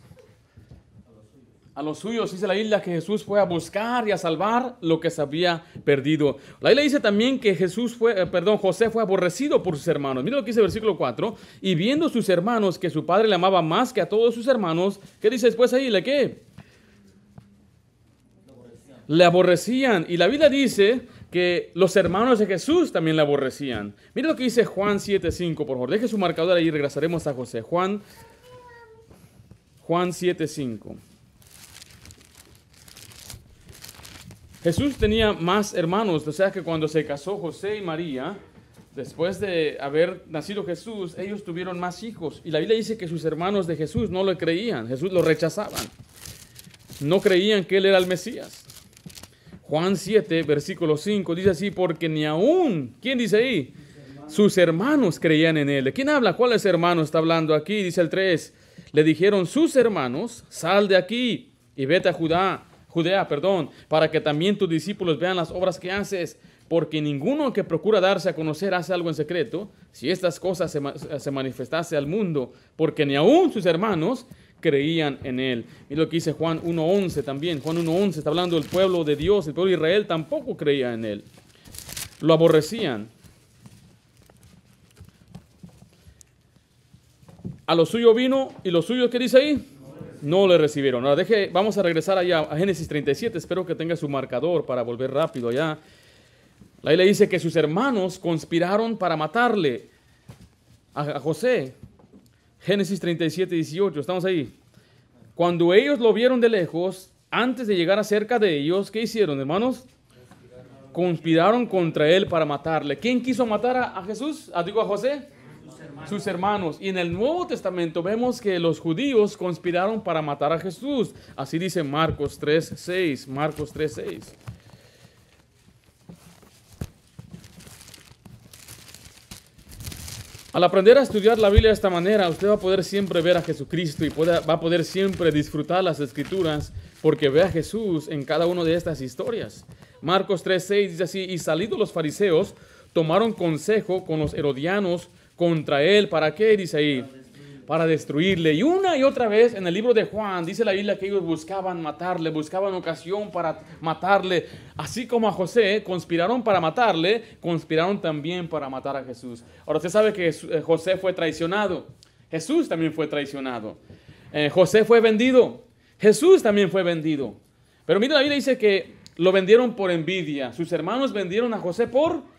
A los suyos. Dice la Biblia que Jesús fue a buscar y a salvar lo que se había perdido. La Biblia dice también que José fue aborrecido por sus hermanos. Mira lo que dice el versículo 4. Y viendo sus hermanos que su padre le amaba más que a todos sus hermanos, ¿qué dice después ahí? ¿Le qué? Le aborrecían. Y la Biblia dice que los hermanos de Jesús también le aborrecían. Mira lo que dice Juan 7:5, por favor. Deje su marcador ahí y regresaremos a José. Juan 7:5. Jesús tenía más hermanos, o sea que cuando se casó José y María, después de haber nacido Jesús, ellos tuvieron más hijos. Y la Biblia dice que sus hermanos de Jesús no lo creían, Jesús lo rechazaban. No creían que él era el Mesías. Juan 7, versículo 5, dice así, porque ni aún, ¿quién dice ahí? Sus hermanos creían en él. ¿De quién habla? ¿Cuáles hermanos está hablando aquí? Dice el 3, le dijeron sus hermanos, sal de aquí y vete a Judea, para que también tus discípulos vean las obras que haces, porque ninguno que procura darse a conocer hace algo en secreto, si estas cosas se manifestase al mundo, porque ni aún sus hermanos creían en él. Y lo que dice Juan 1:11 también. Juan 1:11 está hablando del pueblo de Dios, el pueblo de Israel tampoco creía en él. Lo aborrecían. A lo suyo vino y lo suyo, ¿qué dice ahí? No le recibieron. Ahora vamos a regresar allá a Génesis 37. Espero que tenga su marcador para volver rápido allá. La Biblia dice que sus hermanos conspiraron para matarle a José. Génesis 37, 18. Estamos ahí. Cuando ellos lo vieron de lejos, antes de llegar cerca de ellos, ¿qué hicieron, hermanos? Conspiraron contra él para matarle. ¿Quién quiso matar a Jesús? ¿A José? Sus hermanos. Y en el Nuevo Testamento vemos que los judíos conspiraron para matar a Jesús. Así dice Marcos 3:6. Marcos 3:6. Al aprender a estudiar la Biblia de esta manera, usted va a poder siempre ver a Jesucristo y va a poder siempre disfrutar las Escrituras porque ve a Jesús en cada una de estas historias. Marcos 3:6 dice así, y salidos los fariseos, tomaron consejo con los herodianos contra él. ¿Para qué? Dice ahí. Para destruirle. Y una y otra vez en el libro de Juan dice la Biblia que ellos buscaban matarle, buscaban ocasión para matarle. Así como a José conspiraron para matarle, conspiraron también para matar a Jesús. Ahora usted sabe que José fue traicionado. Jesús también fue traicionado. José fue vendido. Jesús también fue vendido. Pero mira, la Biblia dice que lo vendieron por envidia. Sus hermanos vendieron a José por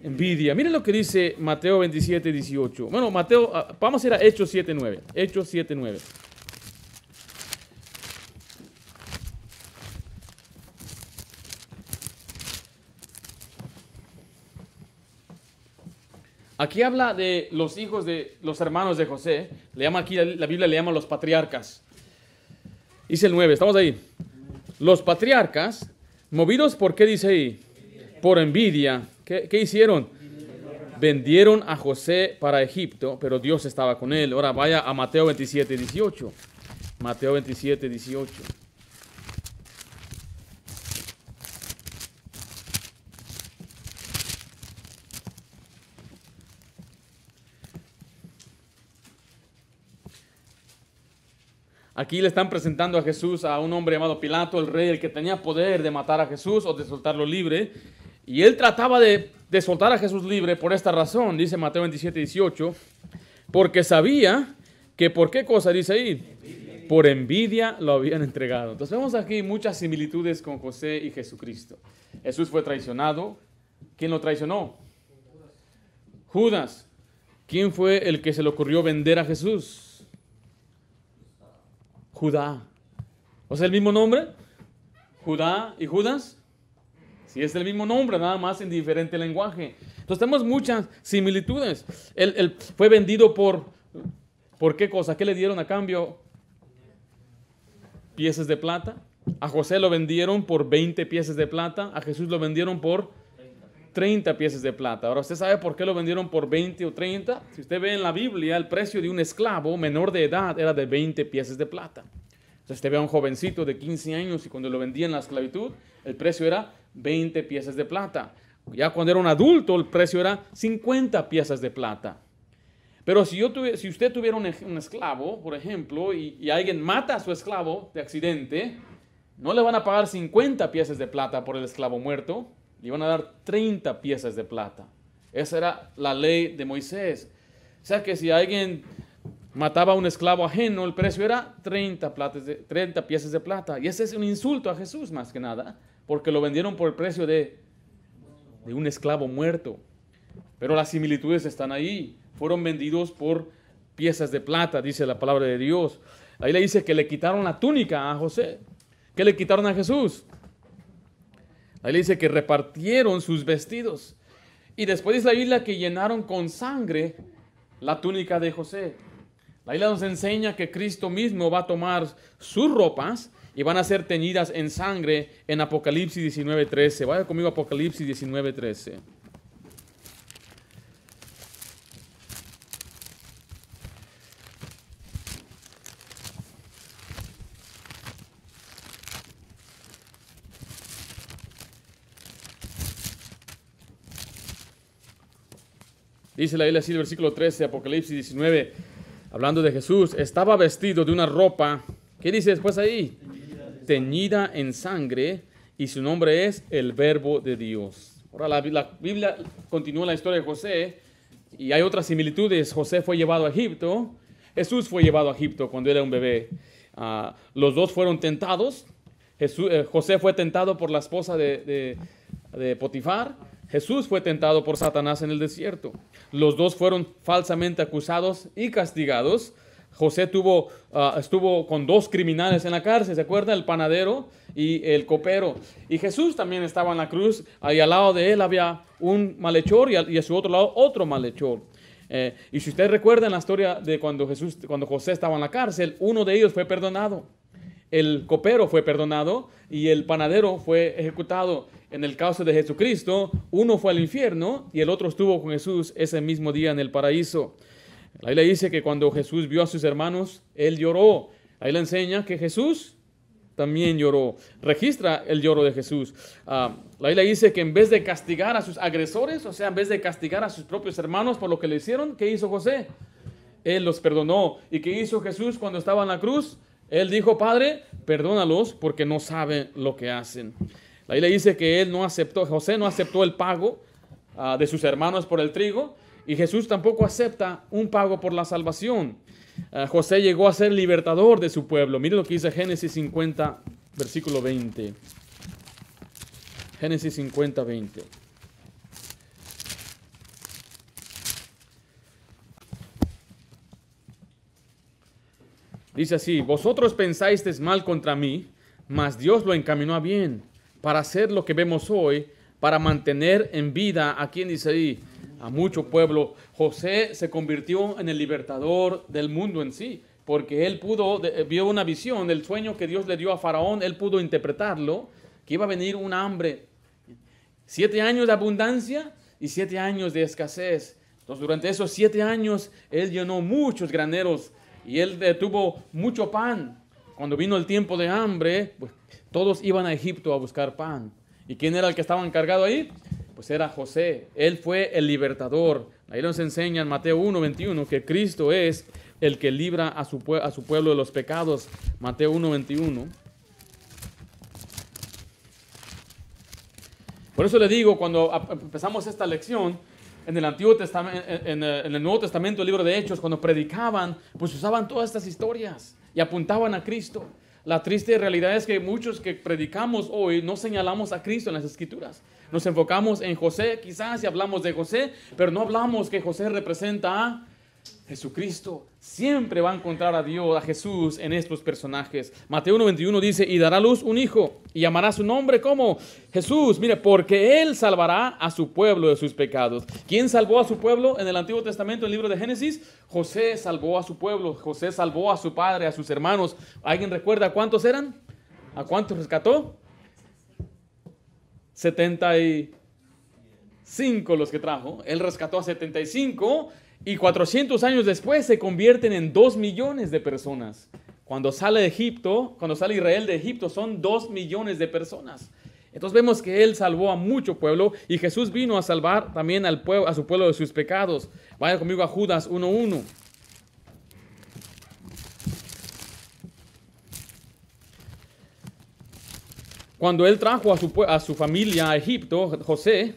envidia. Miren lo que dice Mateo 27, 18. Bueno, vamos a ir a Hechos 7, 9. Hechos 7, 9. Aquí habla de los hijos de los hermanos de José. Le llama aquí, la Biblia le llama los patriarcas. Dice el 9, estamos ahí. Los patriarcas, movidos por qué dice ahí? Por envidia. ¿Qué hicieron? Vendieron a José para Egipto, pero Dios estaba con él. Ahora vaya a Mateo 27, 18. Mateo 27, 18. Aquí le están presentando a Jesús a un hombre llamado Pilato, el rey, el que tenía poder de matar a Jesús o de soltarlo libre. Y él trataba de soltar a Jesús libre por esta razón, dice Mateo 27, 18, porque sabía que por qué cosa dice ahí, por envidia lo habían entregado. Entonces vemos aquí muchas similitudes con José y Jesucristo. Jesús fue traicionado. ¿Quién lo traicionó? Judas. ¿Quién fue el que se le ocurrió vender a Jesús? Judá. ¿O sea, el mismo nombre? Judá y Judas. Sí, es el mismo nombre, nada más en diferente lenguaje. Entonces tenemos muchas similitudes. Él fue vendido ¿por qué cosa? ¿Qué le dieron a cambio? Piezas de plata. A José lo vendieron por 20 piezas de plata. A Jesús lo vendieron por 30 piezas de plata. Ahora, ¿usted sabe por qué lo vendieron por 20 o 30? Si usted ve en la Biblia, el precio de un esclavo menor de edad era de 20 piezas de plata. Entonces, usted ve a un jovencito de 15 años y cuando lo vendían en la esclavitud, el precio era 20 piezas de plata. Ya cuando era un adulto, el precio era 50 piezas de plata. Pero si usted tuviera un esclavo, por ejemplo, y alguien mata a su esclavo de accidente, no le van a pagar 50 piezas de plata por el esclavo muerto, le van a dar 30 piezas de plata. Esa era la ley de Moisés. O sea que si alguien mataba a un esclavo ajeno, el precio era 30 piezas de plata. Y ese es un insulto a Jesús más que nada, porque lo vendieron por el precio de un esclavo muerto. Pero las similitudes están ahí. Fueron vendidos por piezas de plata, dice la palabra de Dios. Ahí le dice que le quitaron la túnica a José. ¿Qué le quitaron a Jesús? Ahí le dice que repartieron sus vestidos. Y después dice la Biblia que llenaron con sangre la túnica de José. La Biblia nos enseña que Cristo mismo va a tomar sus ropas y van a ser teñidas en sangre en Apocalipsis 19:13. Vaya conmigo a Apocalipsis 19:13. Dice la Biblia así, el versículo 13, Apocalipsis 19, hablando de Jesús, estaba vestido de una ropa, ¿qué dice después ahí? Teñida en sangre, y su nombre es el Verbo de Dios. Ahora la Biblia continúa la historia de José, y hay otras similitudes. José fue llevado a Egipto, Jesús fue llevado a Egipto cuando era un bebé. Los dos fueron tentados. José fue tentado por la esposa de Potifar. Jesús fue tentado por Satanás en el desierto. Los dos fueron falsamente acusados y castigados. José estuvo con dos criminales en la cárcel, ¿se acuerdan? El panadero y el copero. Y Jesús también estaba en la cruz. Ahí al lado de él había un malhechor y a su otro lado otro malhechor. Y si usted recuerda en la historia de cuando José estaba en la cárcel, uno de ellos fue perdonado. El copero fue perdonado y el panadero fue ejecutado. En el caso de Jesucristo, uno fue al infierno y el otro estuvo con Jesús ese mismo día en el paraíso. La Biblia dice que cuando Jesús vio a sus hermanos, él lloró. Ahí le enseña que Jesús también lloró. Registra el lloro de Jesús. La Biblia dice que en vez de castigar a sus agresores, o sea, en vez de castigar a sus propios hermanos por lo que le hicieron, ¿qué hizo José? Él los perdonó. ¿Y qué hizo Jesús cuando estaba en la cruz? Él dijo, Padre, perdónalos porque no saben lo que hacen. La Biblia dice que José no aceptó el pago de sus hermanos por el trigo, y Jesús tampoco acepta un pago por la salvación. José llegó a ser libertador de su pueblo. Mire lo que dice Génesis 50, versículo 20. Génesis 50, 20. Dice así, vosotros pensáis mal contra mí, mas Dios lo encaminó a bien, para hacer lo que vemos hoy, para mantener en vida, ¿a quién dice ahí? A mucho pueblo. José se convirtió en el libertador del mundo en sí, porque él vio una visión del sueño que Dios le dio a Faraón, él pudo interpretarlo, que iba a venir un hambre. 7 años de abundancia y 7 años de escasez. Entonces, durante esos 7 años, él llenó muchos graneros y él tuvo mucho pan. Cuando vino el tiempo de hambre, pues todos iban a Egipto a buscar pan. ¿Y quién era el que estaba encargado ahí? Pues era José. Él fue el libertador. Ahí nos enseña en Mateo 1:21 que Cristo es el que libra a su pueblo de los pecados. Mateo 1:21. Por eso le digo, cuando empezamos esta lección, en el Antiguo Testamento, en el Nuevo Testamento, el libro de Hechos, cuando predicaban, pues usaban todas estas historias y apuntaban a Cristo. La triste realidad es que muchos que predicamos hoy no señalamos a Cristo en las Escrituras. Nos enfocamos en José, quizás si hablamos de José, pero no hablamos que José representa a Jesucristo. Siempre va a encontrar a Dios, a Jesús en estos personajes. Mateo 1:21 dice, y dará a luz un hijo, y llamará su nombre como Jesús. Mire, porque él salvará a su pueblo de sus pecados. ¿Quién salvó a su pueblo en el Antiguo Testamento, en el libro de Génesis? José salvó a su pueblo. José salvó a su padre, a sus hermanos. ¿Alguien recuerda cuántos eran? ¿A cuántos rescató? 75 los que trajo. Él rescató a 75 y 400 años después se convierten en 2 millones de personas. Cuando sale Israel de Egipto, son 2 millones de personas. Entonces vemos que él salvó a mucho pueblo y Jesús vino a salvar también a su pueblo de sus pecados. Vaya conmigo a Judas 1:1. Cuando él trajo a su familia a Egipto, José,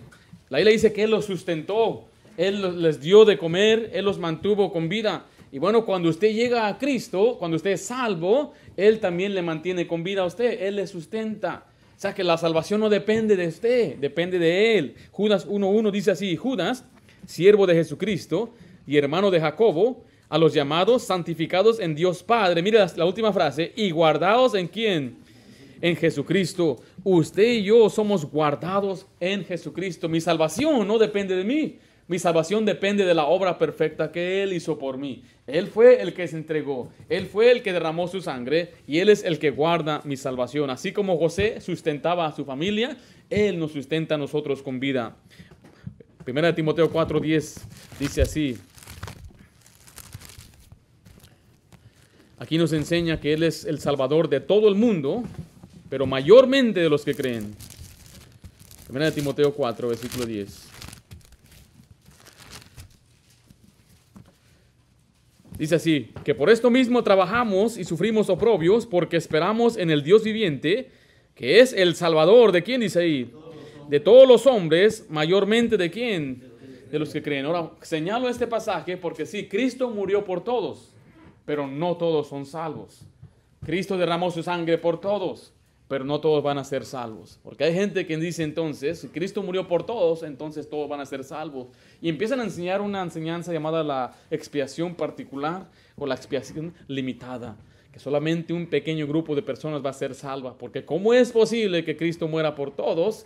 la Biblia dice que él los sustentó, él les dio de comer, él los mantuvo con vida. Y bueno, cuando usted llega a Cristo, cuando usted es salvo, él también le mantiene con vida a usted, él le sustenta. O sea que la salvación no depende de usted, depende de él. Judas 1:1 dice así, Judas, siervo de Jesucristo y hermano de Jacobo, a los llamados, santificados en Dios Padre. Mira la última frase, y guardados en ¿quién? En Jesucristo. Usted y yo somos guardados en Jesucristo. Mi salvación no depende de mí. Mi salvación depende de la obra perfecta que Él hizo por mí. Él fue el que se entregó. Él fue el que derramó su sangre y Él es el que guarda mi salvación. Así como José sustentaba a su familia, Él nos sustenta a nosotros con vida. 1 Timoteo 4:10 dice así. Aquí nos enseña que Él es el Salvador de todo el mundo, pero mayormente de los que creen. 1 Timoteo 4, versículo 10. Dice así, que por esto mismo trabajamos y sufrimos oprobios, porque esperamos en el Dios viviente, que es el Salvador. ¿De quién dice ahí? De todos los hombres, mayormente ¿de quién? De los que creen. Ahora, señalo este pasaje porque sí, Cristo murió por todos, pero no todos son salvos. Cristo derramó su sangre por todos, pero no todos van a ser salvos. Porque hay gente que dice entonces, si Cristo murió por todos, entonces todos van a ser salvos. Y empiezan a enseñar una enseñanza llamada la expiación particular o la expiación limitada, que solamente un pequeño grupo de personas va a ser salva. Porque ¿cómo es posible que Cristo muera por todos?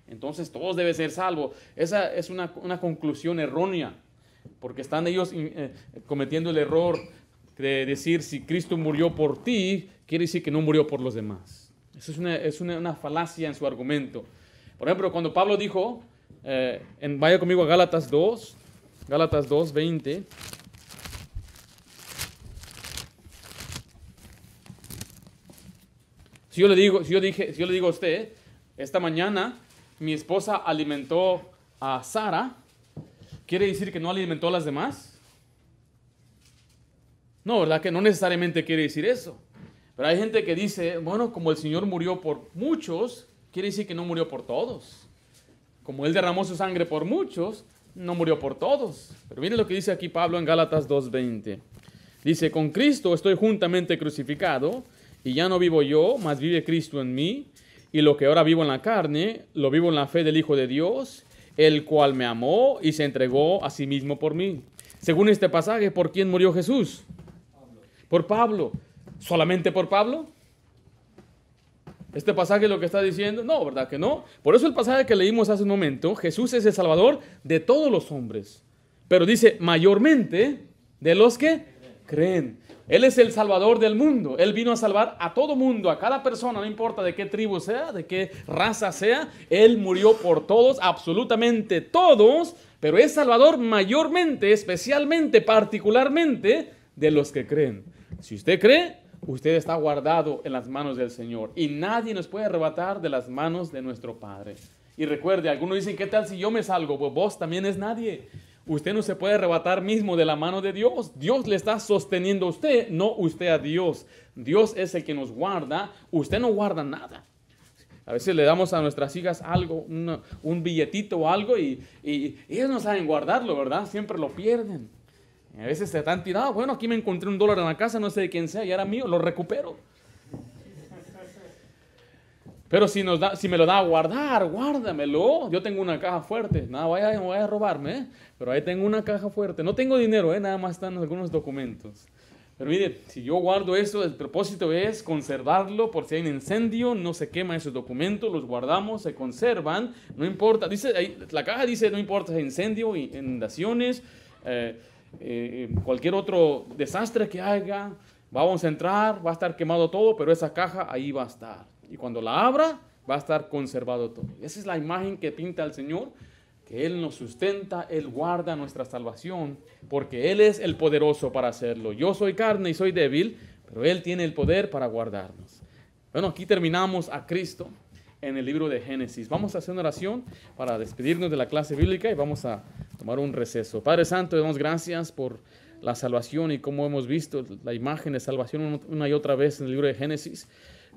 Entonces todos deben ser salvos. Esa es una conclusión errónea, porque están ellos cometiendo el error de decir si Cristo murió por ti, quiere decir que no murió por los demás. Eso es una falacia en su argumento. Por ejemplo, cuando Pablo dijo, vaya conmigo a Gálatas 2:20. Si yo le digo a usted, esta mañana mi esposa alimentó a Sara, ¿quiere decir que no alimentó a las demás? No, ¿verdad? Que no necesariamente quiere decir eso. Pero hay gente que dice, bueno, como el Señor murió por muchos, quiere decir que no murió por todos. Como Él derramó su sangre por muchos, no murió por todos. Pero miren lo que dice aquí Pablo en Gálatas 2:20. Dice, con Cristo estoy juntamente crucificado, y ya no vivo yo, mas vive Cristo en mí. Y lo que ahora vivo en la carne, lo vivo en la fe del Hijo de Dios, el cual me amó y se entregó a sí mismo por mí. Según este pasaje, ¿por quién murió Jesús? Por Pablo. ¿Solamente por Pablo? ¿Este pasaje lo que está diciendo? No, ¿verdad que no? Por eso el pasaje que leímos hace un momento, Jesús es el Salvador de todos los hombres. Pero dice, mayormente de los que creen. Él es el Salvador del mundo. Él vino a salvar a todo mundo, a cada persona, no importa de qué tribu sea, de qué raza sea. Él murió por todos, absolutamente todos, pero es Salvador mayormente, especialmente, particularmente de los que creen. Si usted cree, usted está guardado en las manos del Señor y nadie nos puede arrebatar de las manos de nuestro Padre. Y recuerde, algunos dicen, ¿qué tal si yo me salgo? Pues vos también es nadie. Usted no se puede arrebatar mismo de la mano de Dios. Dios le está sosteniendo a usted, no usted a Dios. Dios es el que nos guarda. Usted no guarda nada. A veces le damos a nuestras hijas algo, un billetito o algo y ellos no saben guardarlo, ¿verdad? Siempre lo pierden. A veces se están tirados. Bueno, aquí me encontré $1 en la casa, no sé de quién sea, y era mío, lo recupero. Pero si me lo da a guardar, guárdamelo. Yo tengo una caja fuerte. Nada, vaya a robarme, ¿eh? Pero ahí tengo una caja fuerte. No tengo dinero, ¿eh? Nada más están algunos documentos. Pero mire, si yo guardo eso, el propósito es conservarlo por si hay un incendio, no se quema esos documentos, los guardamos, se conservan, no importa. La caja dice, no importa si hay incendio, inundaciones, cualquier otro desastre que haya, vamos a entrar, va a estar quemado todo, pero esa caja ahí va a estar. Y cuando la abra, va a estar conservado todo. Esa es la imagen que pinta el Señor, que Él nos sustenta, Él guarda nuestra salvación, porque Él es el poderoso para hacerlo. Yo soy carne y soy débil, pero Él tiene el poder para guardarnos. Bueno, aquí terminamos a Cristo en el libro de Génesis. Vamos a hacer una oración para despedirnos de la clase bíblica y vamos a tomar un receso. Padre Santo, damos gracias por la salvación y cómo hemos visto la imagen de salvación una y otra vez en el libro de Génesis.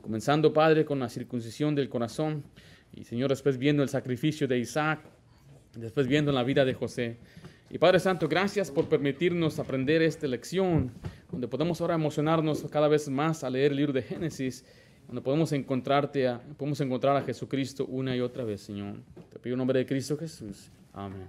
Comenzando, Padre, con la circuncisión del corazón y, Señor, después viendo el sacrificio de Isaac, después viendo la vida de José. Y Padre Santo, gracias por permitirnos aprender esta lección, donde podemos ahora emocionarnos cada vez más al leer el libro de Génesis, donde podemos encontrar a Jesucristo una y otra vez, Señor. Te pido en nombre de Cristo Jesús. Amén.